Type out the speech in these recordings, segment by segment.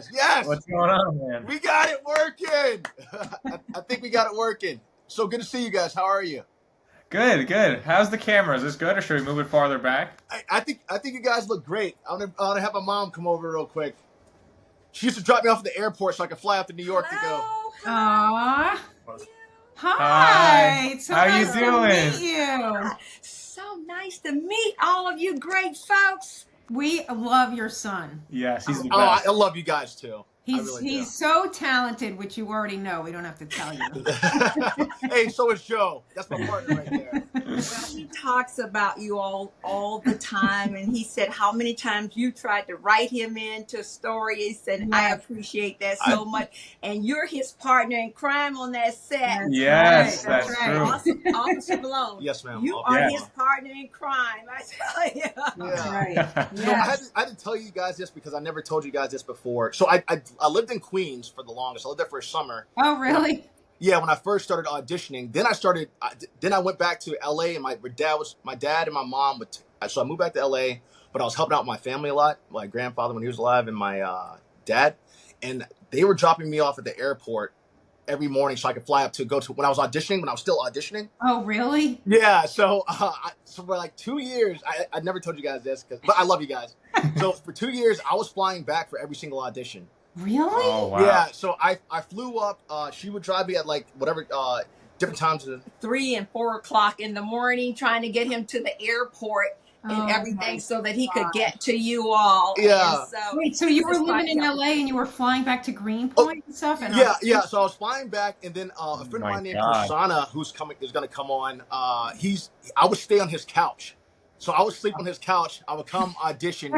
guys. Yes. What's going on, man? We got it working. I think we got it working. So good to see you guys. How are you? Good, good. How's the camera? Is this good, or should we move it farther back? I think you guys look great. I want to have my mom come over real quick. She used to drop me off at the airport so I could fly out to New York to go. Aww. Hi. Hi. It's so How you nice doing? to meet you. So nice to meet all of you great folks. We love your son. Yes, he's the Oh, best. I love you guys too. I He's really do. he's so talented, which you already know. We don't have to tell you. Hey, so is Joe. That's my partner right there. Well, he talks about you all the time, and he said how many times you tried to write him into stories, and I appreciate that so much. And you're his partner in crime on that set. Yes, That's that's right. true. Officer Malone. Yes, ma'am. You are Yes. his partner in crime. I tell you. That's Yeah. right. So I had to tell you guys this because I never told you guys this before. So I lived in Queens for the longest. I lived there for a summer. Oh, really? Yeah, when I first started auditioning, then I went back to LA, and my dad and my mom so I moved back to LA, but I was helping out my family a lot, my grandfather when he was alive, and my dad, and they were dropping me off at the airport every morning so I could fly up to go to when I was still auditioning. Oh, really? Yeah, so for like 2 years, I never told you guys this, but I love you guys. So for 2 years, I was flying back for every single audition. Really? Oh, wow. Yeah, so I flew up. She would drive me at like whatever different times. 3 and 4 o'clock in the morning, trying to get him to the airport and everything so that he could get to you all. Yeah. And Wait, so you were living in LA and you were flying back to Greenpoint and stuff? And Yeah. So I was flying back, and then a friend of My mine named God. Prasanna, is going to come on. I would stay on his couch. So I would sleep on his couch. I would come audition,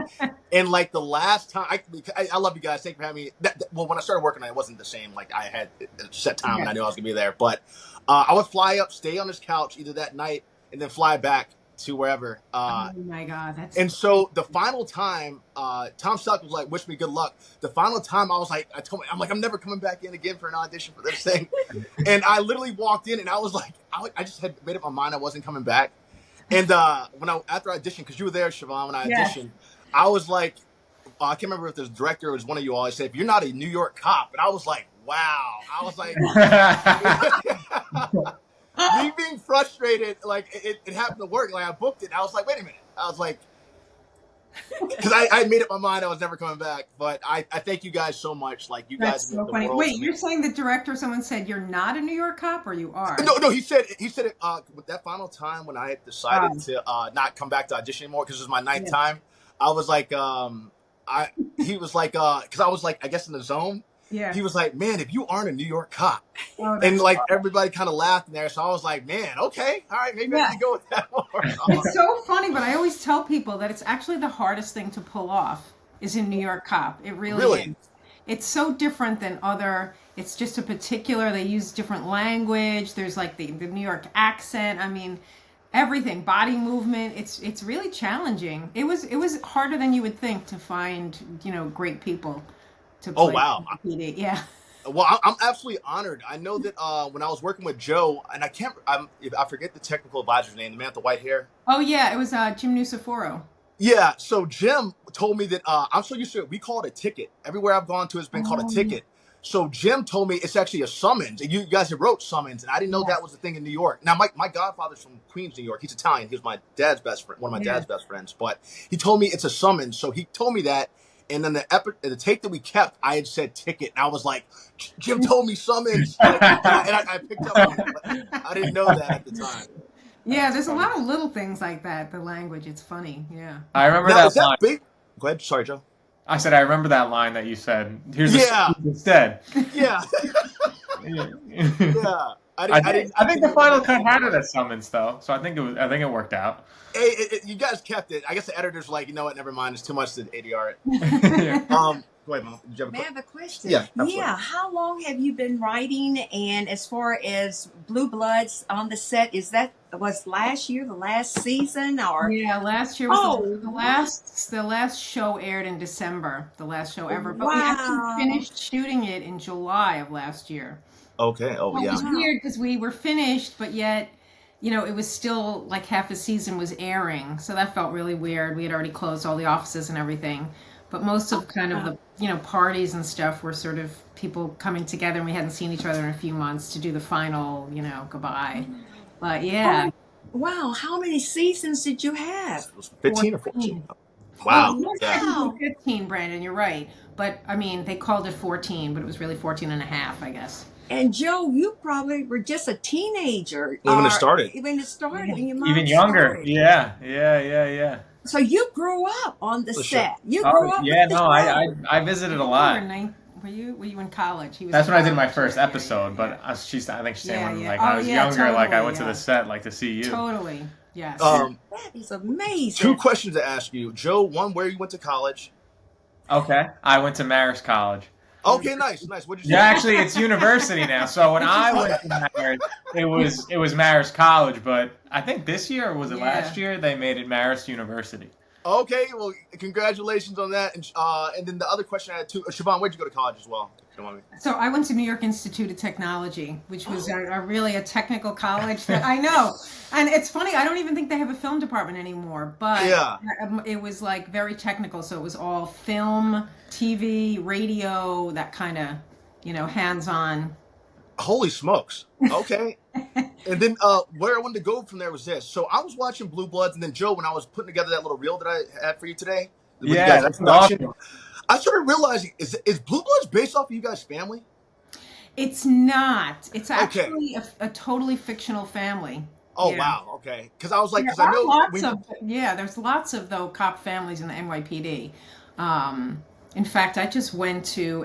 and like the last time, I love you guys. Thank you for having me. Well, when I started working, it wasn't the same. Like I had a set time, and I knew I was gonna be there. But I would fly up, stay on his couch either that night, and then fly back to wherever. oh my God, that's And so the final time, Tom Selleck was like, "Wish me good luck." The final time, I was like, I'm never coming back in again for an audition for this thing. And I literally walked in, and I was like, I just had made up my mind I wasn't coming back. And after I auditioned, because you were there, Siobhan, when I auditioned, I was like, I can't remember if the director or it was one of you all. I said, "If you're not a New York cop," and I was like, "Wow!" I was like, me being frustrated, like it happened to work. Like I booked it, and I was like, "Wait a minute!" I was like, because I made up my mind I was never coming back. But I thank you guys so much. Like you that's guys, mean so the funny. world Wait, to me. you're saying the director? Someone said you're not a New York cop, or you are? No, he said it. With that final time when I had decided to not come back to audition anymore because it was my ninth time. I was like, he was like, because I was like, I guess in the zone. Yeah. He was like, "Man, if you aren't a New York cop," Oh, and like everybody kind of laughed in there. So I was like, "Man, okay, all right, maybe I can go with that more." It's so funny, but I always tell people that it's actually the hardest thing to pull off is in New York cop. It really is. It's so different than other. It's just a particular. They use different language. There's like the New York accent. I mean, everything, body movement. It's really challenging. It was harder than you would think to find great people to play. Oh wow. PD. Yeah. Well, I'm absolutely honored. I know that when I was working with Joe, and I forget the technical advisor's name, the man with the white hair. Oh yeah, it was Jim Nusiforo. Yeah, so Jim told me that I'm so used to it. We call it a ticket. Everywhere I've gone to, it's been called a ticket. So Jim told me it's actually a summons. And you guys have wrote summons, and I didn't know that was the thing in New York. Now, my godfather's from Queens, New York. He's Italian. He was my dad's best friend, one of my dad's best friends. But he told me it's a summons. So he told me that. And then the take that we kept, I had said ticket. And I was like, Jim told me summons. Like, and I picked up on it, but I didn't know that at the time. Yeah, there's a lot of little things like that. The language, it's funny. Yeah. I remember Now, that is that line. big? Go ahead. Sorry, Joe. I said I remember that line that you said. Here's the instead. Yeah. Yeah. Yeah. I think the final cut had it as summons though, so I think it worked out. Hey, you guys kept it. I guess the editor's like, you know what? Never mind. It's too much to ADR it. Go ahead, Mom. Did you have a May I have a question? Yeah, absolutely. Yeah. How long have you been writing? And as far as Blue Bloods on the set, was last year the last season, or? Yeah, last year was the last show aired in December, the last show ever. But we actually finished shooting it in July of last year. Okay. Oh, Well, yeah. it was weird because we were finished, but yet, it was still like half the season was airing. So that felt really weird. We had already closed all the offices and everything. But most of kind of the parties and stuff were sort of people coming together, and we hadn't seen each other in a few months to do the final, goodbye. But yeah. Wow, how many seasons did you have? It was 15 or 14. Well, Wow. it was Yeah. technically 15, Brandon, you're right. But I mean, they called it 14, but it was really 14 and a half, I guess. And Joe, you probably were just a teenager When it started. When it started, when your mom Even younger. started. Yeah. So you grew up on the For set. sure. You grew up. Yeah, with the no, show. I visited a lot. Were you in college? He was That's in when I did my college. first Yeah, episode, yeah, but I think she's saying Yeah, when yeah. like Oh, I was yeah, younger, like I totally, went to yeah. the set like to see you. Totally. Yes. That is amazing. 2 questions to ask you. Joe, one, where you went to college? Okay. I went to Marist College. Okay, nice. What'd you Yeah, say? actually it's university now. So when I went to Marist, it was Marist College, but I think this year, or was it last year, they made it Marist University. Okay, well, congratulations on that. And then the other question I had too, Siobhan, where'd you go to college as well? So I went to New York Institute of Technology, which was really a technical college. That I know, and it's funny. I don't even think they have a film department anymore. But it was like very technical. So it was all film, TV, radio, that kind of, hands-on. Holy smokes! Okay, and then where I wanted to go from there was this. So I was watching Blue Bloods, and then Joe, when I was putting together that little reel that I had for you today, with you guys' that's introduction, awesome. I started realizing is Blue Bloods based off of you guys' family? It's not. It's actually a totally fictional family. Oh wow, okay. Because I was like, because I know there's lots of though cop families in the NYPD. In fact, I just went to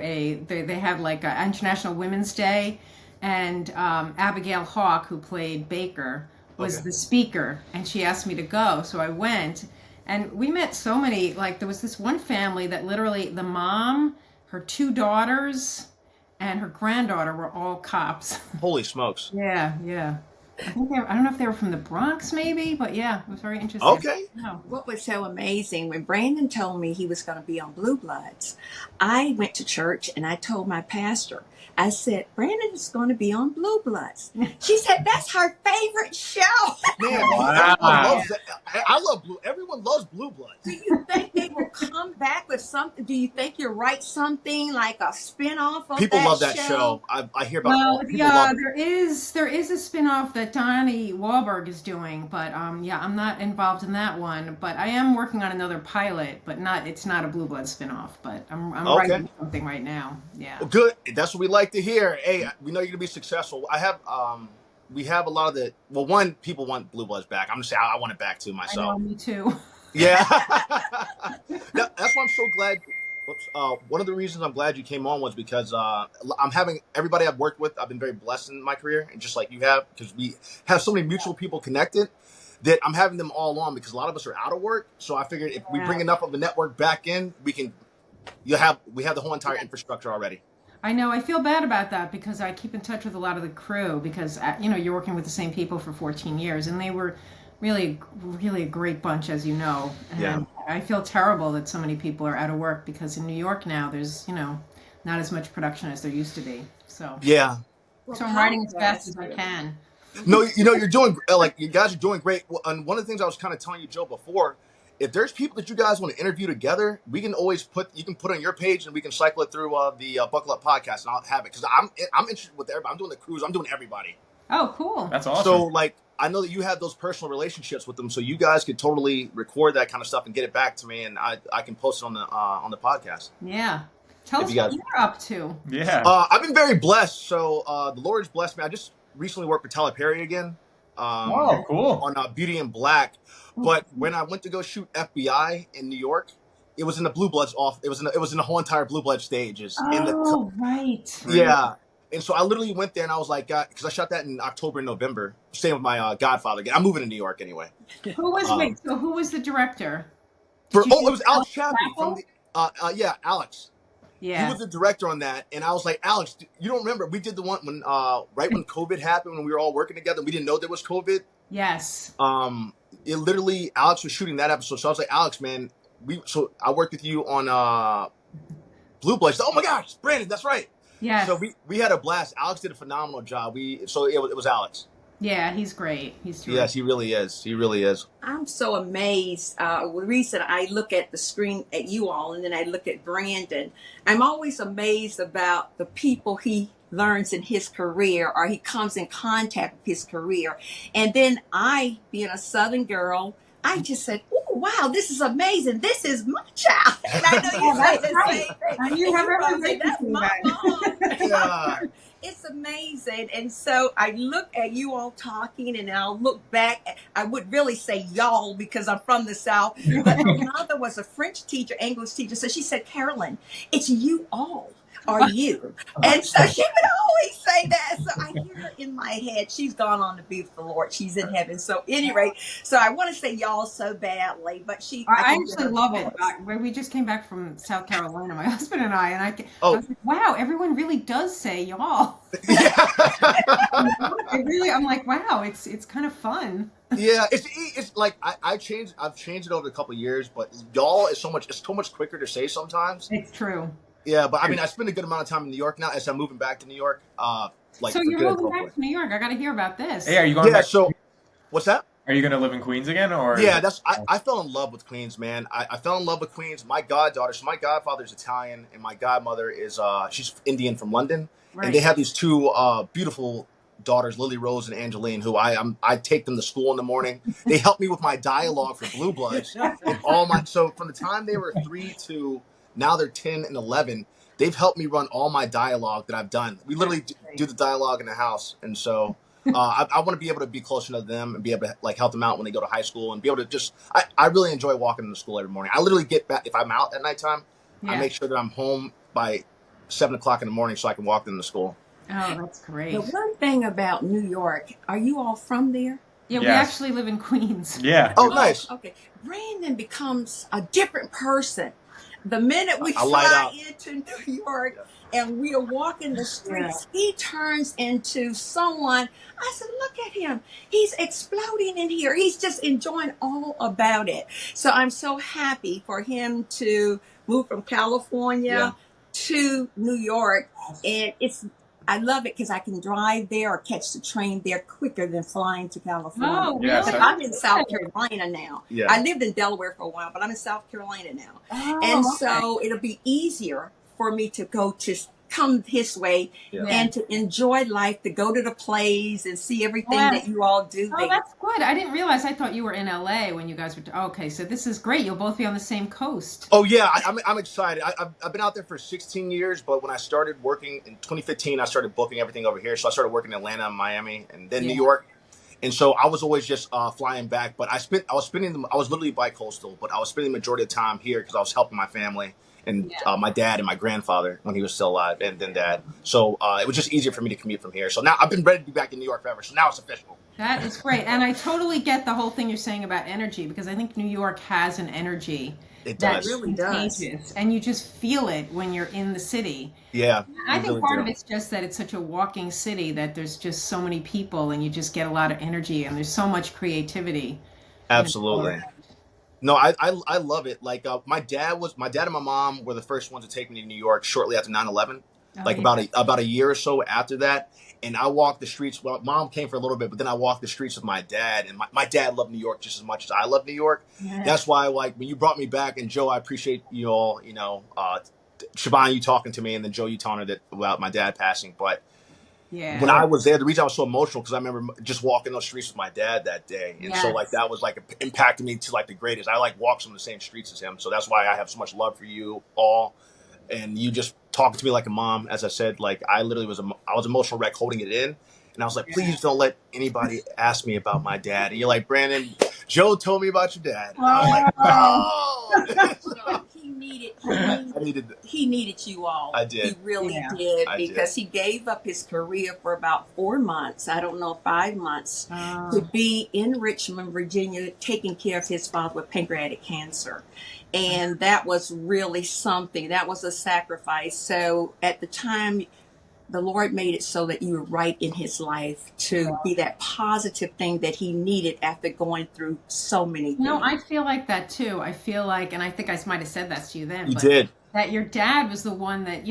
they had like an International Women's Day, and Abigail Hawke, who played Baker, was the speaker, and she asked me to go, so I went. And we met so many, like there was this one family that literally the mom, her 2 daughters, and her granddaughter were all cops. Holy smokes. Yeah. I don't know if they were from the Bronx maybe, but yeah, it was very interesting. Okay. What was so amazing, when Brandon told me he was going to be on Blue Bloods, I went to church and I told my pastor, I said, Brandon is going to be on Blue Bloods. She said, that's her favorite show. Man, Wow. I love Blue. Everyone loves Blue Bloods. Do you think they will come back with something? Do you think you'll write something like a spin-off of People that love that show. I hear about Well, it. People love it. there is a spin-off that Donnie Wahlberg is doing, but I'm not involved in that one. But I am working on another pilot, but it's not a Blue Blood spin-off. But I'm writing something right now. Yeah. Well, good. That's what we like to hear. Hey, we know you're gonna be successful. We have a lot of one, people want Blue Bloods back. I'm gonna say I want it back too myself. I know, me too. Yeah. That's why I'm so glad. One of the reasons I'm glad you came on was because I'm having everybody I've worked with. I've been very blessed in my career, and just like you have, because we have so many mutual people connected, that I'm having them all on because a lot of us are out of work. So I figured if we bring enough of the network back in, we have the whole entire infrastructure already. I know. I feel bad about that because I keep in touch with a lot of the crew because, you're working with the same people for 14 years, and they were really, really a great bunch, as you know. And I feel terrible that so many people are out of work because in New York now there's, not as much production as there used to be. So yeah. So I'm writing as fast as I can. No, you're doing you guys are doing great. And one of the things I was kind of telling you, Joe, before, if there's people that you guys want to interview together, we can always you can put on your page and we can cycle it through the Buckle Up podcast, and I'll have it because I'm interested with everybody. I'm doing the cruise. I'm doing everybody. Oh, cool. That's awesome. So I know that you have those personal relationships with them, so you guys could totally record that kind of stuff and get it back to me, and I can post it on the podcast. Yeah. Tell us what you're up to. Yeah. I've been very blessed. So the Lord's blessed me. I just recently worked for Tyler Perry again. Oh, cool. On Beauty in Black. But when I went to go shoot FBI in New York, it was in the Blue Bloods off. It was in the whole entire Blue Blood stages. Right. Yeah. And so I literally went there and I was like, because I shot that in October and November. Staying with my Godfather again. I'm moving to New York anyway. Who was the director? It was Alex Chappie from the Alex. Yeah. He was the director on that, and I was like, Alex, you don't remember? We did the one when right when COVID happened, when we were all working together. We didn't know there was COVID. Yes. It literally, Alex was shooting that episode, so I was like, Alex, man, I worked with you on Blue Bloods. Oh my gosh, Brandon, that's right. Yeah. So we had a blast. Alex did a phenomenal job. It was Alex. Yeah, he's great. He's terrific. Yes, he really is. He really is. I'm so amazed. The reason I look at the screen at you all and then I look at Brandon, I'm always amazed about the people he learns in his career or he comes in contact with his career. And then I, being a Southern girl, I just said, "Oh, wow, this is amazing. This is my child." And I know you say the same thing. And you And have you probably every say, right to "That's say my that. mom." Yeah. It's amazing. And so I look at you all talking and I'll look back. I would really say y'all because I'm from the South. But my mother was a French teacher, English teacher. So she said, "Carolyn, it's you all. Are you?" And so she would always say that. So I hear her in my head. She's gone on to be with the Lord. She's in heaven. So anyway, so I want to say y'all so badly, but I can hear actually her love it. voice. We just came back from South Carolina, my husband and I I Oh, was like, wow, everyone really does say y'all. yeah. I'm like, wow, it's kind of fun. Yeah, it's like I've changed it over a couple of years, but y'all is it's so much quicker to say sometimes. It's true. Yeah, but I mean I spend a good amount of time in New York now as I'm moving back to New York. Like So for you're good, moving back hopefully. to New York. I got to hear about this. Hey, are you going Yeah, back? so what's that? Are you going to live in Queens again, or? Yeah, I fell in love with Queens, man. I fell in love with Queens. My goddaughter, so my godfather's Italian and my godmother is she's Indian from London. And they Right. have these two beautiful daughters, Lily Rose and Angeline, who I take them to school in the morning. They help me with my dialogue for Blue Bloods and so from the time they were 3 to now they're 10 and 11, they've helped me run all my dialogue that I've done. We literally do the dialogue in the house, and so I want to be able to be closer to them and be able to like help them out when they go to high school and be able to just I really enjoy walking to school every morning. I literally get back if I'm out at nighttime. I Yeah. make sure that I'm home by 7 o'clock in the morning so I can walk them to school. Oh, that's great. The one thing about New York, are you all from there? Yeah, we Yes. actually live in Queens. Yeah. Oh, nice. Okay. Brandon becomes a different person. The minute we I light fly up. into New York and we are walking the streets, he turns into someone. I said, "Look at him. He's exploding in here. He's just enjoying all about it." So I'm so happy for him to move from California to New York. And I love it because I can drive there or catch the train there quicker than flying to California. Oh, Yes, really? But I'm in South Carolina now. Yeah. I lived in Delaware for a while, but I'm in South Carolina now. Oh, And okay. so it'll be easier for me to come this way Yeah. and to enjoy life, to go to the plays and see everything Yes. that you all do Oh, there. that's good. I didn't realize. I thought you were in LA when you guys were. Okay, so this is great. You'll both be on the same coast. Oh yeah, I'm excited. I've been out there for 16 years, but when I started working in 2015, I started booking everything over here. So I started working in Atlanta, Miami, and then New York. And so I was always just flying back. But I was literally bi-coastal, but I was spending the majority of the time here because I was helping my family and my dad and my grandfather when he was still alive, and then dad. So it was just easier for me to commute from here. So now I've been ready to be back in New York forever. So now it's official. That is great. And I totally get the whole thing you're saying about energy because I think New York has an energy It that does. really does. contagious, and you just feel it when you're in the city. Yeah. I you think really part do. of it's just that it's such a walking city that there's just so many people and you just get a lot of energy and there's so much creativity. Absolutely. No, I love it. Like my dad and my mom were the first ones to take me to New York shortly after 9/11. Oh, Like yeah. about a year or so after that. And I walked the streets. Well, mom came for a little bit, but then I walked the streets with my dad. And my dad loved New York just as much as I love New York. Yeah. That's why, like, when you brought me back, and Joe, I appreciate you all, Siobhan, you talking to me, and then Joe, you telling her that about my dad passing. But Yeah. when I was there, the reason I was so emotional because I remember just walking those streets with my dad that day, and so like Yes. that was like impacted me to like the greatest. I like walked some of the same streets as him, so that's why I have so much love for you all, and you just talking to me like a mom. As I said, like I literally I was emotional wreck holding it in, and I was like, please don't let anybody ask me about my dad. And you're like, Brandon, Joe told me about your dad. And I was like, no. He needed you all. I did. He really Yeah. did I did. because he gave up his career for about 4 months. I don't know, 5 months Oh. to be in Richmond, Virginia, taking care of his father with pancreatic cancer. And that was really something. That was a sacrifice. So at the time, the Lord made it so that you were right in his life to be that positive thing that he needed after going through so many things. No, I feel like that too. I feel like, and I think I might have said that to you then. You but did. that your dad was the one that,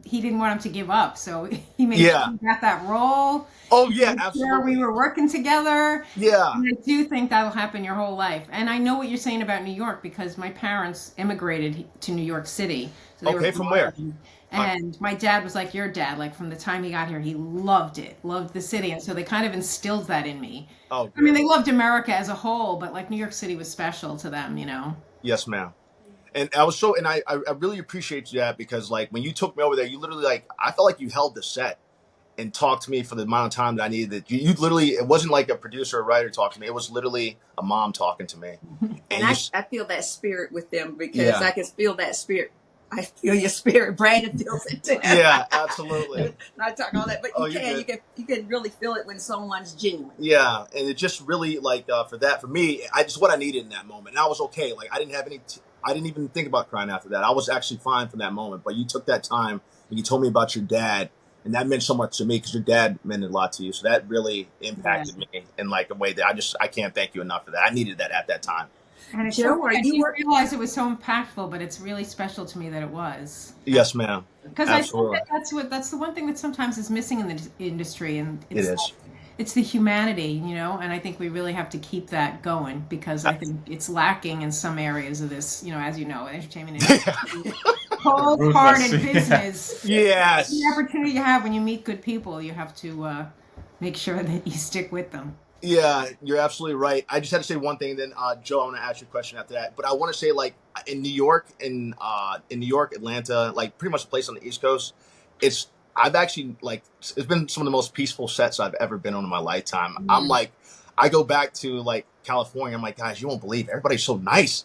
he didn't want him to give up. So he made sure he got that role. Oh, yeah, absolutely. We were working together. Yeah. And I do think that'll happen your whole life. And I know what you're saying about New York because my parents immigrated to New York City. So okay, from where? And my dad was like your dad. Like from the time he got here, he loved the city. And so they kind of instilled that in me. Oh, good. I mean, they loved America as a whole, but like New York City was special to them, Yes, ma'am. And I really appreciate that because like when you took me over there, you literally I felt like you held the set and talked to me for the amount of time that I needed. You literally, it wasn't like a producer or writer talking to me. It was literally a mom talking to me. And I feel that spirit with them because I can feel that spirit. I feel your spirit. Brandon feels it too. Yeah, absolutely. Not talking all that, but you can really feel it when someone's genuine. Yeah, and it just really for me, what I needed in that moment, and I was okay. Like I didn't even think about crying after that. I was actually fine from that moment. But you took that time and you told me about your dad, and that meant so much to me because your dad meant a lot to you. So that really impacted me in like a way that I can't thank you enough for that. I needed that at that time. And it's Joe, I didn't realize it was so impactful, but it's really special to me that it was. Yes, ma'am. Because I think that's the one thing that sometimes is missing in the industry, and it's the humanity, and I think we really have to keep that going because I think it's lacking in some areas of this, as you know, entertainment industry. Cold-hearted business. Yes. The opportunity you have when you meet good people, you have to make sure that you stick with them. Yeah, you're absolutely right. I just had to say one thing, then Joe, I want to ask you a question after that. But I want to say, like in New York, Atlanta, like pretty much a place on the East Coast, it's been some of the most peaceful sets I've ever been on in my lifetime. Mm-hmm. I'm like, I go back to like California. I'm like, guys, you won't believe it. Everybody's so nice.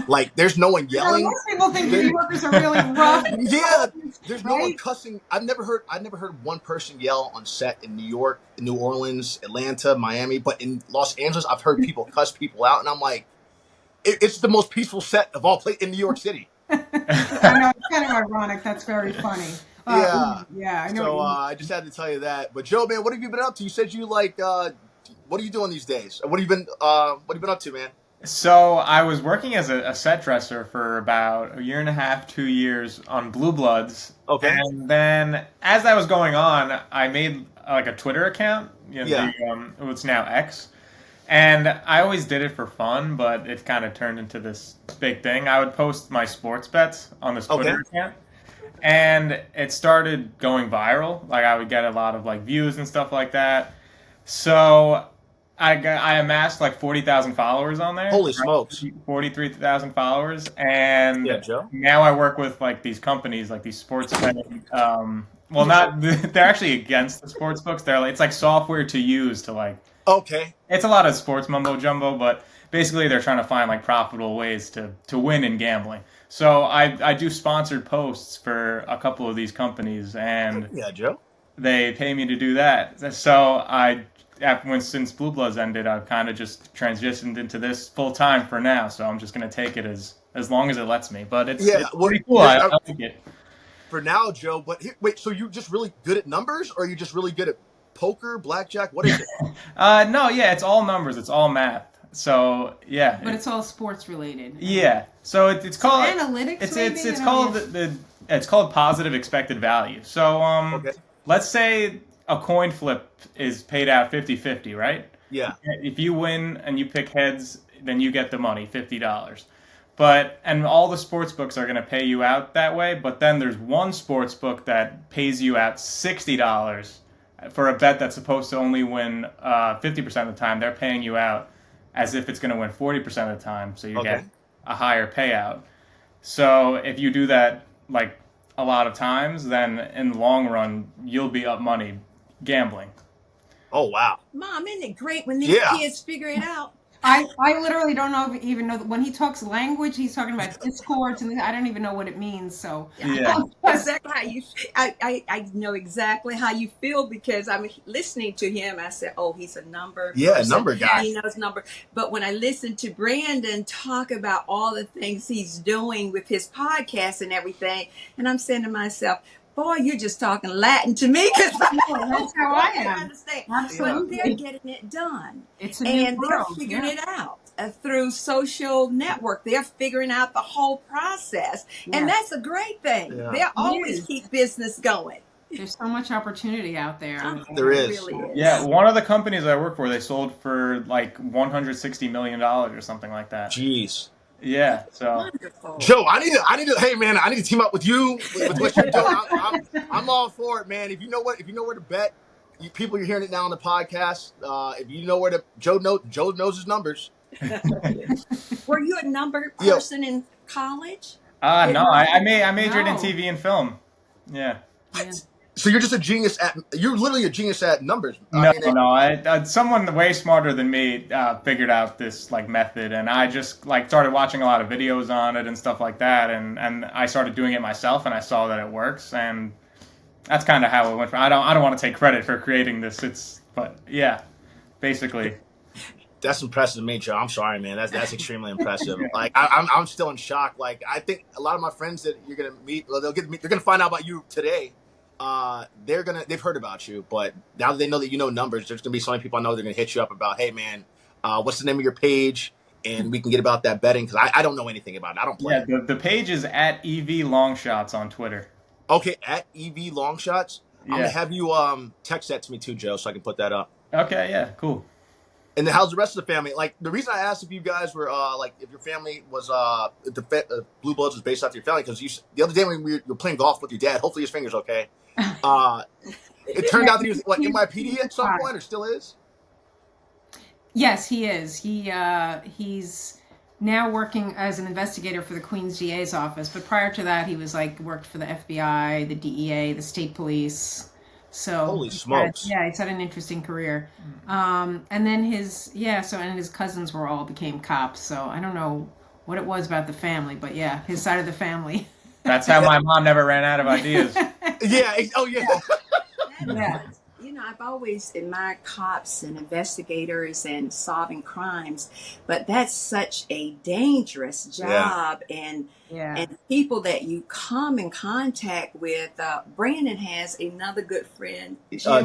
Like, there's no one yelling. Most people think New Yorkers are really rough. Yeah, there's no one cussing. I've never heard one person yell on set in New York, in New Orleans, Atlanta, Miami, but in Los Angeles, I've heard people cuss people out, and I'm like, it's the most peaceful set of all places in New York City. I know, it's kind of ironic. That's very funny. Yeah, I know. So I just had to tell you that. But Joe, man, what have you been up to? You said you like. What are you doing these days? What have you been up to, man? So I was working as a set dresser for about a year and a half, 2 years on Blue Bloods. Okay. And then as that was going on, I made like a Twitter account. It's now X. And I always did it for fun, but it kind of turned into this big thing. I would post my sports bets on this Twitter account. And it started going viral. Like I would get a lot of like views and stuff like that. So I amassed like 40,000 followers on there. Holy smokes. 43,000 followers. And Joe. Now I work with like these companies, like these sports betting. They're actually against the sports books. It's like software to use to like. Okay. It's a lot of sports mumbo jumbo, but basically they're trying to find like profitable ways to win in gambling. So I do sponsored posts for a couple of these companies, and Joe. They pay me to do that. So since Blue Bloods ended, I've kind of just transitioned into this full time for now. So I'm just going to take it as long as it lets me. But it's pretty cool. I like it. For now, Joe. But wait, so you're just really good at numbers, or are you just really good at poker, blackjack? What is it? No, it's all numbers. It's all math. So yeah. But it's all sports related. Yeah. So it's called analytics. It's called positive expected value. So let's say a coin flip is paid out 50-50, right? Yeah. If you win and you pick heads, then you get the money, $50. And all the sports books are going to pay you out that way. But then there's one sports book that pays you out $60 for a bet that's supposed to only win 50% of the time. They're paying you out as if it's going to win 40% of the time. So you get a higher payout. So if you do that like a lot of times, then in the long run, you'll be up money gambling. Oh, wow. Mom, isn't it great when these kids figure it out? I literally don't even know when he talks language, he's talking about discords, and I don't even know what it means. So exactly how you. I know exactly how you feel because I'm listening to him. I said, "Oh, he's a number number guy. He knows number." But when I listen to Brandon talk about all the things he's doing with his podcast and everything, and I'm saying to myself, boy, you're just talking Latin to me because that's how I am. Understand. Absolutely, they're getting it done, It's a new and world. they're figuring it out. through social network. They're figuring out the whole process. Yeah. And that's a great thing. Yeah. They'll always keep business going. There's so much opportunity out there. There It is. really is. Yeah, one of the companies I work for, they sold for like $160 million or something like that. Jeez. Yeah, so Wonderful. Joe, I need to. Hey, man, I need to team up with you with what you're doing. I'm all for it, man. If you know where to bet, people, you're hearing it now on the podcast. If you know where to, Joe knows his numbers. Were you a number person in college? no, I majored in No. TV and film. Yeah. Yeah. So you're just a genius you're literally a genius at numbers. Someone way smarter than me figured out this like method, and I just like started watching a lot of videos on it and stuff like that, and I started doing it myself, and I saw that it works, and that's kind of how it went. I don't want to take credit for creating this. But yeah, basically. That's impressive to me, Joe. I'm sorry, man. That's extremely impressive. Like I'm still in shock. Like I think a lot of my friends that you're gonna meet, well, they're gonna find out about you today. They've heard about you, but now that they know that you know numbers, there's gonna be so many people I know they're gonna hit you up about, hey man, what's the name of your page, and we can get about that betting, because I don't know anything about it. I don't play. Yeah, the page is at EV Longshots on Twitter. Okay, at EV Longshots. Yeah. I'm gonna have you text that to me too, Joe, so I can put that up. Okay, yeah, cool. And then how's the rest of the family? Like the reason I asked if you guys were like if your family was if the Blue Bloods was based out of your family, because the other day when we were playing golf with your dad, hopefully his finger's okay. It turned out that he was NYPD at some point, or still is. Yes, he is. He's now working as an investigator for the Queens DA's office, but prior to that, he was worked for the FBI, the DEA, the state police. So holy smokes! He's had an interesting career. And then his cousins became cops. So I don't know what it was about the family, but yeah, his side of the family. That's how my mom never ran out of ideas. Yeah. Oh yeah. Yeah. I've always admired cops and investigators and solving crimes, but that's such a dangerous job, and people that you come in contact with. Brandon has another good friend,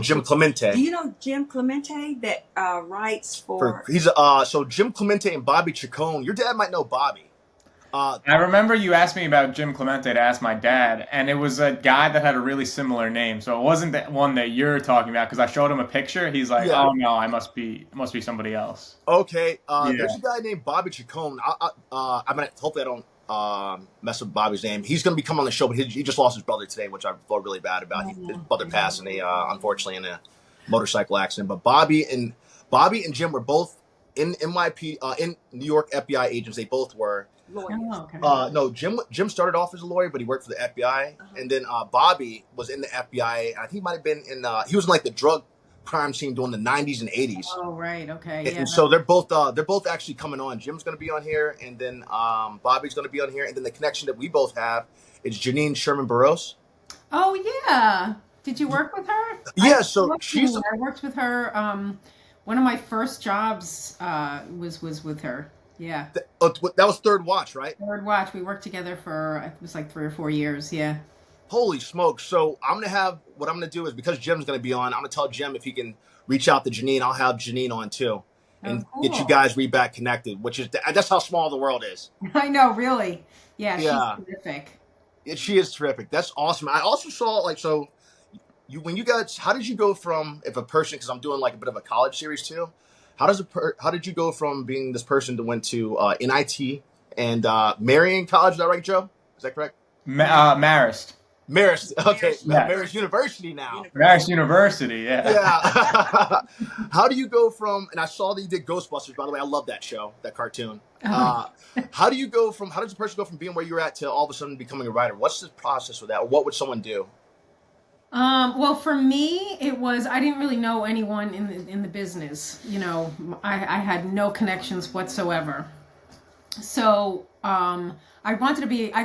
Jim Clemente. Do you know Jim Clemente that writes for? He's so Jim Clemente and Bobby Chacon. Your dad might know Bobby. I remember you asked me about Jim Clemente to ask my dad, and it was a guy that had a really similar name. So it wasn't the one that you're talking about, because I showed him a picture. He's like, "Oh no, it must be somebody else." Okay. There's a guy named Bobby Chacon. I mean, hopefully I don't mess up Bobby's name. He's going to be coming on the show, but he just lost his brother today, which I felt really bad about. His brother passed, unfortunately, in a motorcycle accident. But Bobby and Jim were both in NYPD, in New York FBI agents. They both were. Oh, okay. No, Jim started off as a lawyer, but he worked for the FBI, and then Bobby was in the FBI. I think he might have been in. He was in the drug crime scene during the 90s and 80s. Oh, right. Okay. And so they're both actually coming on. Jim's going to be on here, and then Bobby's going to be on here, and then the connection that we both have is Janine Sherman Burroughs. Oh yeah. Did you work with her? Yeah. I worked with her. One of my first jobs was with her. Yeah. That was Third Watch, right? Third Watch. We worked together for, it was 3 or 4 years. Yeah. Holy smokes. So what I'm going to do is, because Jim's going to be on, I'm going to tell Jim if he can reach out to Janine. I'll have Janine on too, and get you guys back connected, that's how small the world is. I know, really. Yeah. She's terrific. She is terrific. That's awesome. I also saw how did you go from, if a person, because I'm doing a bit of a college series too, how did you go from being this person that went to NYIT and Marion College? Is that right, Joe? Is that correct? Marist. Marist. Okay. Yeah. Marist University now. Marist University. Yeah. Yeah. How do you go from? And I saw that you did Ghostbusters. By the way, I love that show, that cartoon. How does a person go from being where you're at to all of a sudden becoming a writer? What's the process with that? Or what would someone do? Well, for me, it was, I didn't really know anyone in the business. I had no connections whatsoever. So, I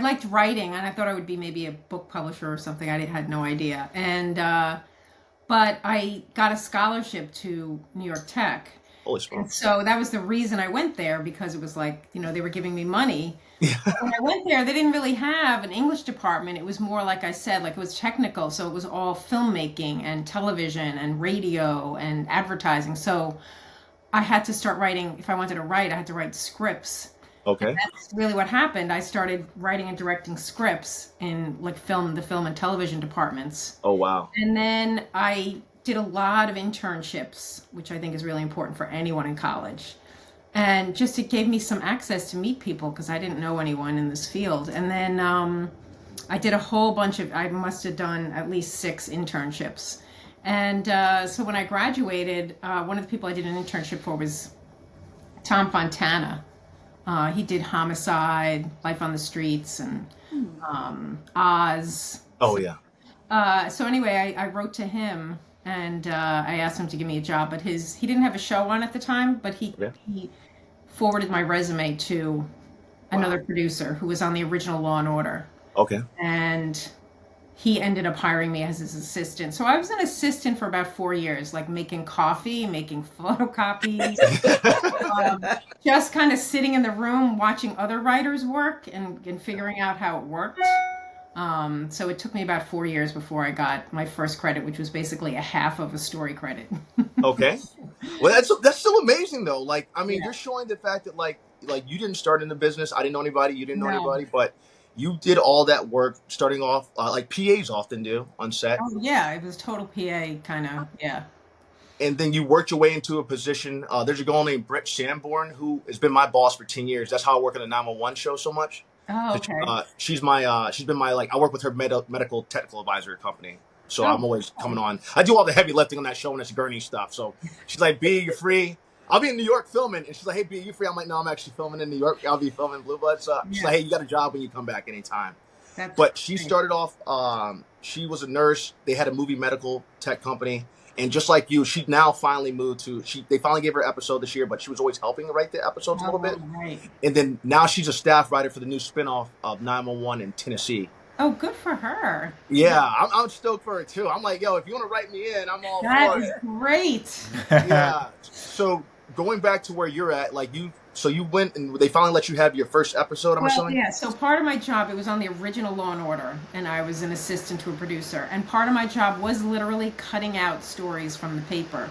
liked writing, and I thought I would be maybe a book publisher or something. I had no idea. And, but I got a scholarship to New York Tech. Holy smokes. And so that was the reason I went there, because it was they were giving me money. When I went there, they didn't really have an English department. It was more, like I said, it was technical. So it was all filmmaking and television and radio and advertising. So I had to start writing. If I wanted to write, I had to write scripts. Okay. And that's really what happened. I started writing and directing scripts in like the film and television departments. Oh, wow. And then I did a lot of internships, which I think is really important for anyone in college. And just it gave me some access to meet people because I didn't know anyone in this field. And then I did a whole bunch of, I must have done at least 6 internships. And so when I graduated, one of the people I did an internship for was Tom Fontana. He did Homicide, Life on the Streets, and Oz. Oh, yeah. So anyway, I wrote to him and I asked him to give me a job, but he didn't have a show on at the time, but he forwarded my resume to another producer who was on the original Law and Order. Okay. And he ended up hiring me as his assistant. So I was an assistant for about 4 years, like making coffee, making photocopies, just kind of sitting in the room watching other writers work and figuring out how it worked. So it took me about 4 years before I got my first credit, which was basically a half of a story credit. Okay. Well, that's still amazing though. Like, I mean, you're showing the fact that like you didn't start in the business. I didn't know anybody. You didn't know anybody, but you did all that work starting off like PAs often do on set. Oh yeah, it was total PA kind of, yeah. And then you worked your way into a position. There's a girl named Britt Sanborn who has been my boss for 10 years. That's how I work on the 911 show so much. Oh, okay. She's been my like, I work with her medical technical advisor company. So I'm always coming on. I do all the heavy lifting on that show and it's Gurney stuff. So she's like, B, you're free. I'll be in New York filming. And she's like, hey, B, you free? I'm like, no, I'm actually filming in New York. I'll be filming Blue Bloods. She's like, hey, you got a job when you come back anytime. But she started off, she was a nurse. They had a movie medical tech company. And just like you, she now finally moved to, they finally gave her an episode this year, but she was always helping to write the episodes a little bit. Right. And then now she's a staff writer for the new spinoff of 911 in Tennessee. Oh, good for her. Yeah, I'm stoked for it too. I'm like, yo, if you want to write me in, I'm all for it. That is great. Yeah. So going back to where you're at, like you went and they finally let you have your first episode, I'm assuming? Yeah, so part of my job, it was on the original Law and Order, and I was an assistant to a producer. And part of my job was literally cutting out stories from the paper.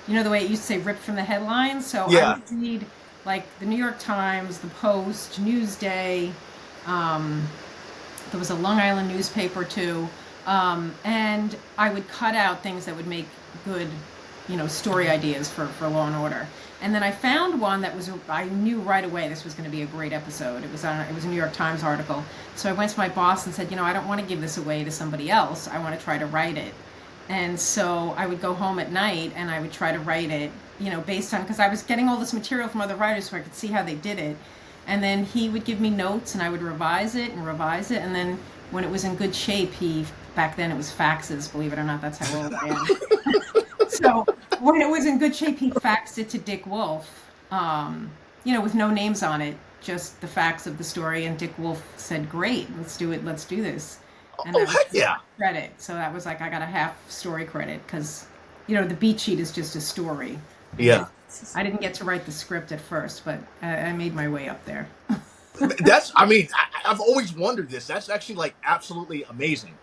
You know the way it used to say ripped from the headlines? So I would read like the New York Times, the Post, Newsday, there was a Long Island newspaper too, and I would cut out things that would make good, story ideas for Law and Order. And then I found one that I knew right away this was going to be a great episode. It was a New York Times article. So I went to my boss and said, I don't want to give this away to somebody else. I want to try to write it. And so I would go home at night and I would try to write it, based on, because I was getting all this material from other writers so I could see how they did it. And then he would give me notes and I would revise it. And then when it was in good shape, back then it was faxes, believe it or not, that's how old I am. So when it was in good shape, he faxed it to Dick Wolf, with no names on it, just the facts of the story. And Dick Wolf said, great, let's do it. Let's do this. And heck yeah. Credit. So that was like, I got a half story credit because, the beat sheet is just a story. Yeah. I didn't get to write the script at first, but I made my way up there. I've always wondered this. That's actually like absolutely amazing.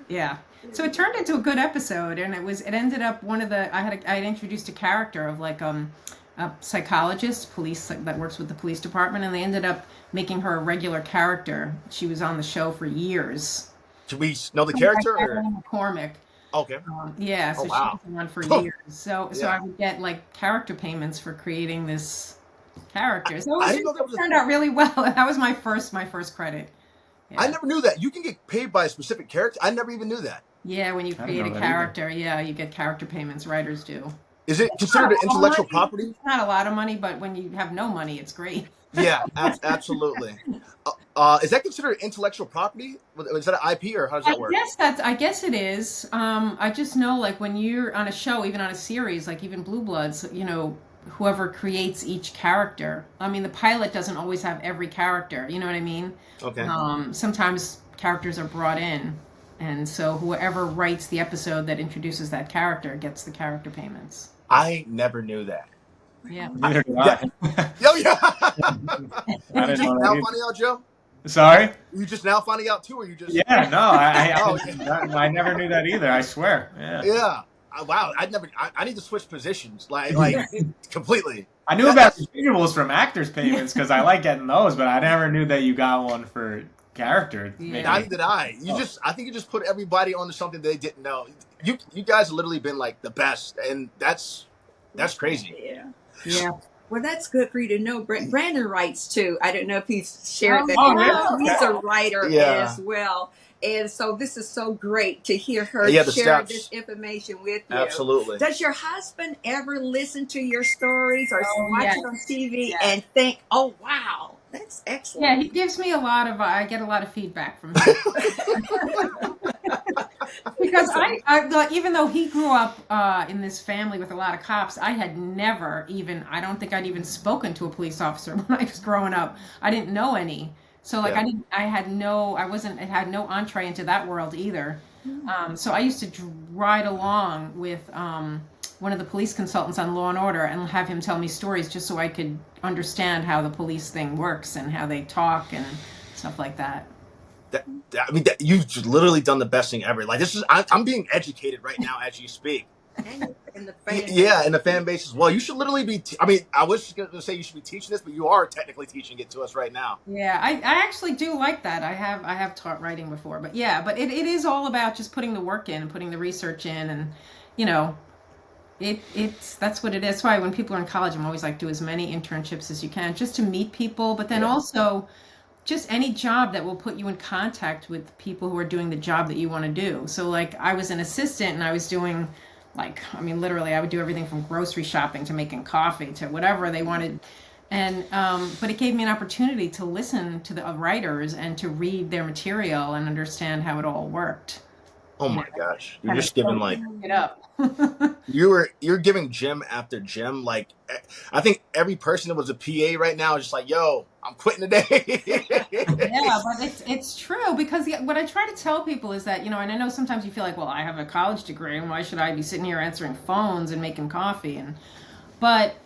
Yeah. So it turned into a good episode, and it ended up I had introduced a character of like a psychologist, that works with the police department, and they ended up making her a regular character. She was on the show for years. Do we know the character? McCormick. Okay. Yeah, so she was on for years. So I would get like character payments for creating this character. So it turned out really well. That was my first credit. Yeah. I never knew that. You can get paid by a specific character. I never even knew that. Yeah, when you create a character, you get character payments. Writers do. Is it considered an intellectual property? It's not a lot of money, but when you have no money, it's great. Yeah, absolutely. Is that considered intellectual property? Is that an IP or how does that work? I guess it is. I just know, like, when you're on a show, even on a series, like even Blue Bloods, whoever creates each character. I mean, the pilot doesn't always have every character. You know what I mean? Okay. Sometimes characters are brought in, and so whoever writes the episode that introduces that character gets the character payments. I never knew that. Yeah. Neither did I. You just now finding out, Joe? Sorry? You just now finding out too, or you just? Yeah, no, I never knew that either. I swear. Yeah. Yeah. Wow, I need to switch positions, like completely. I knew about residuals from actors' payments because I like getting those, but I never knew that you got one for character. Yeah. Neither did I. I think you just put everybody onto something they didn't know. You guys have literally been like the best, and that's crazy. Yeah. Well, that's good for you to know. Brandon writes too. I don't know if he's shared that. Oh, He's a writer as well. And so this is so great to hear her share this information with you. Absolutely. Does your husband ever listen to your stories or watch it on TV and think, "Oh, wow, that's excellent"? Yeah, he gives me I get a lot of feedback from him. Because I even though he grew up in this family with a lot of cops, I had never I don't think I'd even spoken to a police officer when I was growing up. I didn't know any. So like I had no entree into that world either. So I used to ride along with one of the police consultants on Law and Order and have him tell me stories just so I could understand how the police thing works and how they talk and stuff like that. You've literally done the best thing ever. Like I'm being educated right now as you speak. And the fan in the fan base as well. You should literally be. I was going to say you should be teaching this, but you are technically teaching it to us right now. Yeah, I actually do like that. I have taught writing before, but it is all about just putting the work in and putting the research in, and that's what it is. That's why when people are in college, I'm always like, do as many internships as you can just to meet people, but then also just any job that will put you in contact with people who are doing the job that you want to do. So like I was an assistant and I was doing literally I would do everything from grocery shopping to making coffee to whatever they wanted. And but it gave me an opportunity to listen to the writers and to read their material and understand how it all worked. Oh my gosh. You're just giving it up. You're giving gym after gym. Like I think every person that was a PA right now is just like, yo, I'm quitting today. Yeah, but it's true because what I try to tell people is that, and I know sometimes you feel like, well, I have a college degree and why should I be sitting here answering phones and making coffee? But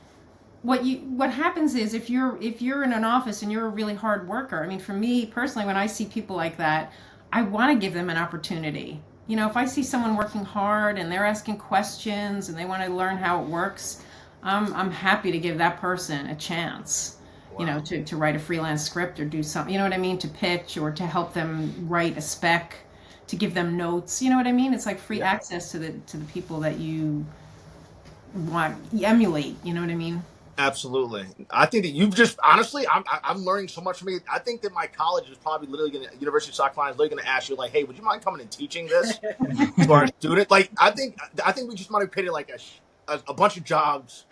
what happens is if you're in an office and you're a really hard worker, for me personally, when I see people like that, I want to give them an opportunity. If I see someone working hard and they're asking questions and they want to learn how it works, I'm happy to give that person a chance. Wow. To write a freelance script or do something, to pitch or to help them write a spec, to give them notes, It's like free access to the people that you want, emulate, Absolutely. I think that you've just, honestly, I'm learning so much from you. I think that my college is probably literally University of South Carolina is literally going to ask you like, hey, would you mind coming and teaching this to our student? Like, I think we just might have created like a bunch of jobs.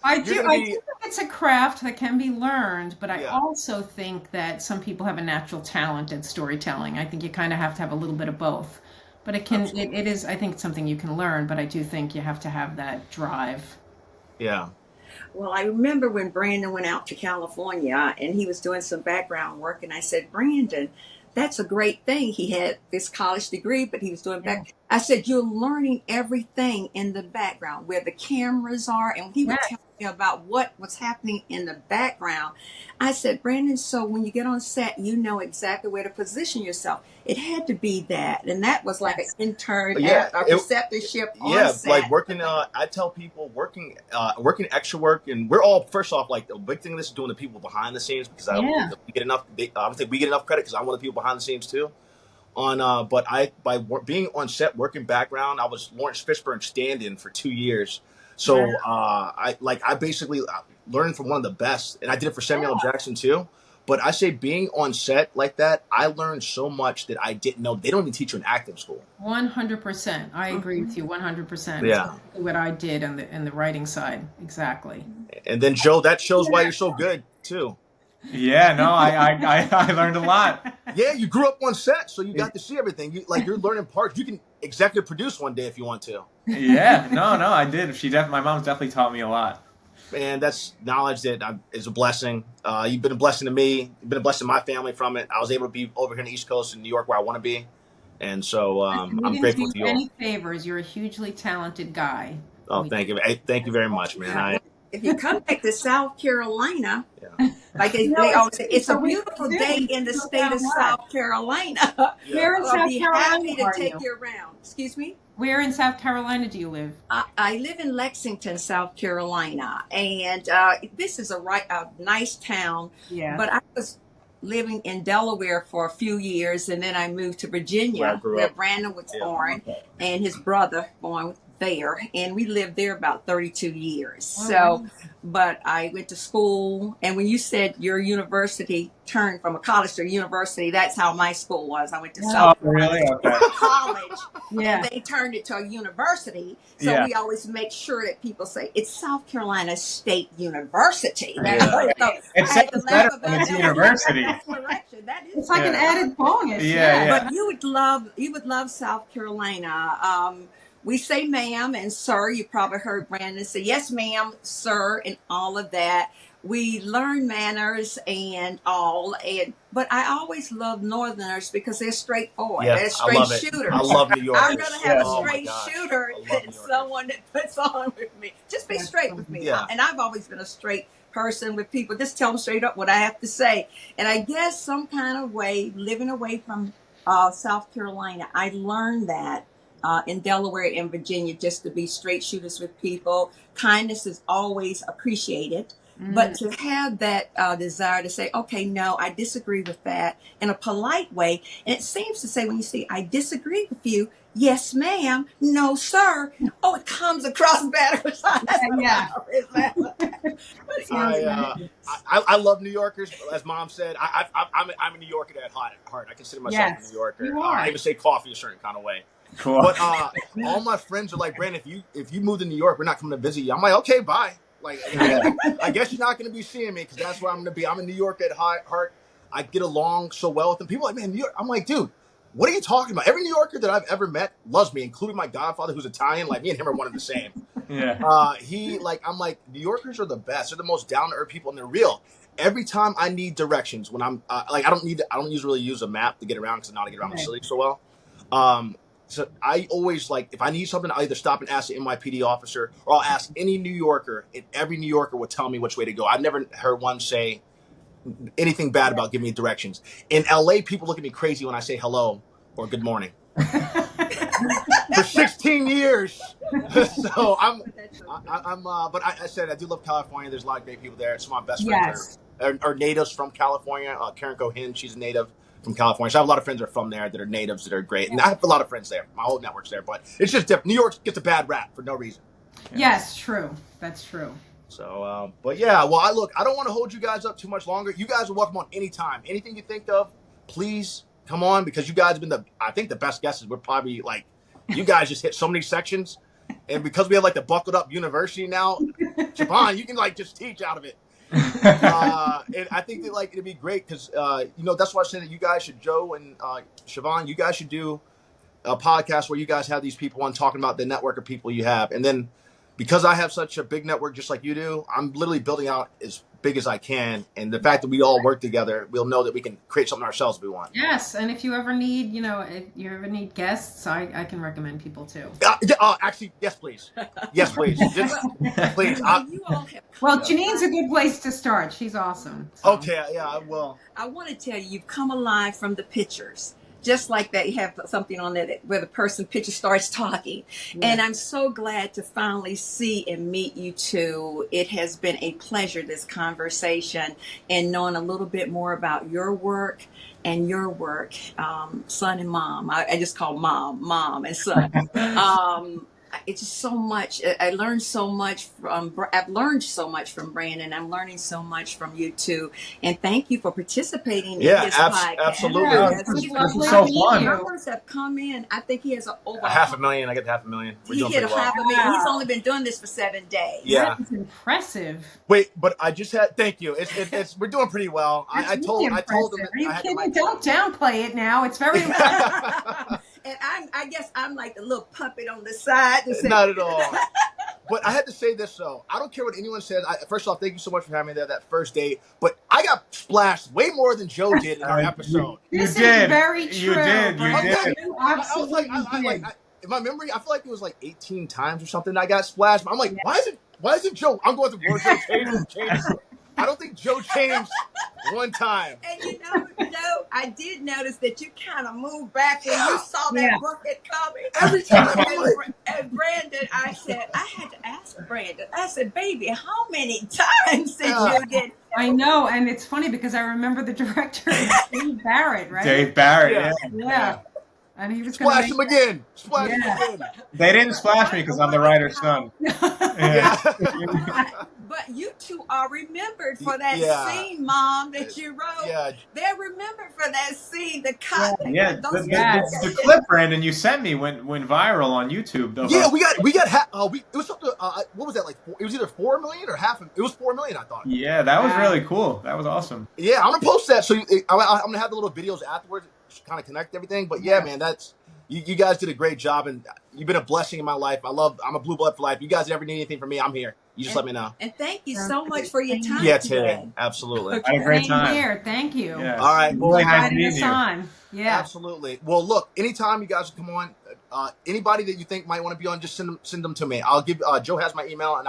I do think it's a craft that can be learned, but I also think that some people have a natural talent at storytelling. I think you kind of have to have a little bit of both. But it is, I think it's something you can learn, but I do think you have to have that drive. Yeah. Well, I remember when Brandon went out to California and he was doing some background work, and I said, Brandon, that's a great thing. He had this college degree, but he was doing back. I said, you're learning everything in the background, where the cameras are. And he would tell me about what was happening in the background. I said, Brandon, so when you get on set, you know exactly where to position yourself. It had to be that. And that was like an intern, a preceptorship on set. Like working, I tell people working extra work. And we're all, first off, like the big thing of this is doing the people behind the scenes, because I don't think we get enough credit, because I want the people behind the scenes too. But by being on set, working background, I was Lawrence Fishburne's stand-in for 2 years. So I basically learned from one of the best, and I did it for Samuel L. Jackson too. But I say being on set like that, I learned so much that I didn't know. They don't even teach you in acting school. 100%. I agree with you 100%. Yeah. Exactly what I did in the writing side. Exactly. And then Joe, that shows why you're so good too. Yeah, no, I learned a lot. Yeah, you grew up on set, so you got to see everything. You're learning parts. You can executive produce one day if you want to. Yeah, no, I did. My mom's definitely taught me a lot. And that's knowledge that is a blessing. You've been a blessing to me. You've been a blessing to my family from it. I was able to be over here in the East Coast in New York where I want to be. And so I'm grateful to you all. Any favors. You're a hugely talented guy. Oh, thank you. Thank you very much, man. If you come back to South Carolina, Like they always say, it's a beautiful day in the state of South Carolina. Where in I'll South be Carolina happy to are take you? you around. Excuse me? Where in South Carolina do you live? I live in Lexington, South Carolina, and this is a nice town. Yeah. But I was living in Delaware for a few years, and then I moved to Virginia, where Brandon was born, and his brother born there, and we lived there about 32 years. Oh, So, wow. but I went to school, and when you said your university turned from a college to a university, that's how my school was. I went to South really? Okay. College, Yeah. and they turned it to a university. So we always make sure that people say it's South Carolina State University. So It sounds better when it's university. That's correction. That is It's like an added bonus. Yeah. But you would love South Carolina. We say ma'am and sir. You probably heard Brandon say yes ma'am, sir, and all of that. We learn manners and all, but I always love Northerners because they're straightforward. Yeah, They're straight I love it. shooters. I love New York. I'd rather have a Oh my straight gosh. shooter I love than New Yorkers. someone that puts on with me. Just be straight with me. Yeah. And I've always been a straight person with people. Just tell them straight up what I have to say. And I guess some kind of way, living away from South Carolina, I learned that in Delaware and Virginia, just to be straight shooters with people. Kindness is always appreciated. But to have that desire to say, okay, no, I disagree with that in a polite way. And it seems to say when you say, I disagree with you, yes, ma'am, no, sir. Oh, it comes across better. Yeah. I love New Yorkers. As Mom said, I'm a New Yorker at heart. I consider myself a New Yorker. You are. I even say coffee a certain kind of way. Cool. But all my friends are like, Brandon, if you move to New York, we're not coming to visit you. I'm like, okay, bye. Like, I guess you're not going to be seeing me because that's where I'm going to be. I'm a New Yorker at heart. I get along so well with them. People are like, man, New York. I'm like, dude, what are you talking about? Every New Yorker that I've ever met loves me, including my godfather who's Italian. Like, me and him are one and the same. Yeah. I'm like, New Yorkers are the best. They're the most down to earth people, and they're real. Every time I need directions, when I'm I don't usually use a map to get around because I know how to get around the city so well. So I always if I need something, I'll either stop and ask the NYPD officer, or I'll ask any New Yorker, and every New Yorker will tell me which way to go. I've never heard one say anything bad about giving me directions. In LA, people look at me crazy when I say hello or good morning. For 16 years. So but I said I do love California. There's a lot of great people there. Some of my best friends are natives from California. Karen Cohen, she's a native from California. So I have a lot of friends that are from there that are natives that are great. And I have a lot of friends there. My whole network's there. But it's just different. New York gets a bad rap for no reason. Yes, true. That's true. So, but yeah, well, I don't want to hold you guys up too much longer. You guys are welcome on any time. Anything you think of, please come on, because you guys have been I think the best guesses. We're probably you guys just hit so many sections. And because we have the buckled up university now, Siobhan, you can just teach out of it. And I think that it'd be great because that's why I said that you guys should, Joe and Siobhan, you guys should do a podcast where you guys have these people on talking about the network of people you have. And then because I have such a big network just like you do, I'm literally building out as big as I can. And the fact that we all work together, we'll know that we can create something ourselves if we want. Yes, and if you ever need, guests, I can recommend people too. Actually, yes, please. Yes, please. Please. Well, Janine's a good place to start. She's awesome. So. Okay, yeah, I will. I want to tell you, you've come alive from the pictures. Just like that, you have something on there where the person picture starts talking. Yeah. And I'm so glad to finally see and meet you two. It has been a pleasure, this conversation, and knowing a little bit more about your work and your work, son and mom. I just call mom and son. It's just so much. I've learned so much from Brandon. I'm learning so much from you too. And thank you for participating in this podcast. Absolutely. This is so fun. Numbers have come in. I think he has over 500,000. I get 500,000. He hit 500,000. He's only been doing this for 7 days. Yeah, that's impressive. Wait, but I just had. Thank you. It's we're doing pretty well. I told him. Don't downplay it now. It's very. And I guess I'm like the little puppet on the side. Not at all. But I had to say this, though. I don't care what anyone says. First off, thank you so much for having me there that first date. But I got splashed way more than Joe did in our episode. This is very true. You did. You absolutely did. In my memory, I feel like it was 18 times or something I got splashed. I'm like, why is it Joe? I'm going through wardrobe changes. I don't think Joe changed one time. And I did notice that you kind of moved back when you saw that bucket coming. Every time. And Brandon, I had to ask Brandon. I said, baby, how many times did you get? I know, and it's funny because I remember the director, Dave Barrett, right? Dave Barrett, Yeah. And he was Splash him again. Splash him again. They didn't splash me because I'm the writer's son. Yeah. But you two are remembered for that scene, Mom, that you wrote. Yeah. They're remembered for that scene, the cut. Yeah, the clip, Brandon, you sent me went viral on YouTube. Though. Yeah, we got it was something. What was that like? It was either 4 million or half. It was 4 million, I thought. Yeah, that was really cool. That was awesome. Yeah, I'm gonna post that. So I'm gonna have the little videos afterwards, kind of connect everything. But yeah, man, that's you guys did a great job, and you've been a blessing in my life. I'm a blue blood for life. You guys ever need anything from me, I'm here. You just let me know. And thank you so much for your time. Yeah, Terry, absolutely. I had a great time. Here, thank you. Yes. All right, really nice meeting you. Yeah, absolutely. Well, look, anytime you guys come on, anybody that you think might want to be on, just send them to me. I'll give Joe has my email, and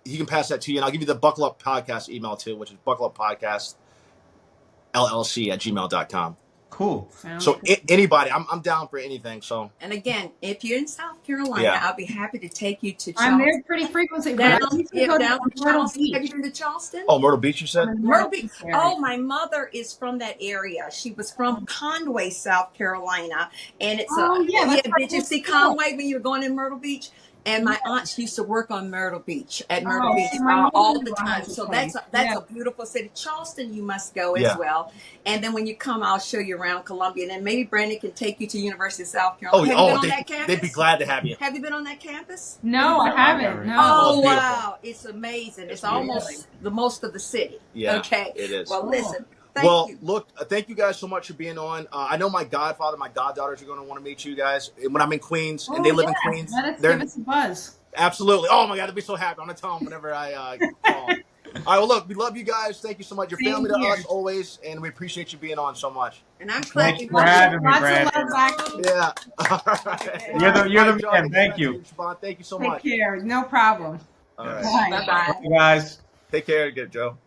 he can pass that to you, and I'll give you the Buckle Up Podcast email too, which is buckleuppodcastllc@gmail.com. Cool. So anybody, I'm down for anything. So. And again, if you're in South Carolina, I'll be happy to take you to I'm Charleston. there pretty frequently. Down to Charleston. Have you been to Charleston? Oh, Myrtle Beach, you said? Myrtle Beach. Oh, my mother is from that area. She was from Conway, South Carolina. And it's did you see Conway when you were going in Myrtle Beach? And my aunts used to work on Myrtle Beach all the time. So that's a beautiful city. Charleston, you must go as well. And then when you come, I'll show you around Columbia. And then maybe Brandon can take you to University of South Carolina. Have you been on that campus? They'd be glad to have you. Have you been on that campus? No, I haven't. No. Oh, wow. It's amazing. It's almost the most of the city. Yeah, okay. It is. Well, listen. Look, thank you guys so much for being on. I know my godfather, my goddaughters are going to want to meet you guys when I'm in Queens, and they live in Queens. Give us a buzz. Absolutely. Oh my God, they'd be so happy. I'm going to tell them whenever I call. All right, well, look, we love you guys. Thank you so much. You're family to us always, and we appreciate you being on so much. And I'm glad you for having me, Brandon. Yeah. All right. You're the man. Thank you. Siobhan, thank you so much. Take care. No problem. All right. Bye. Bye, guys. Take care. Get Joe.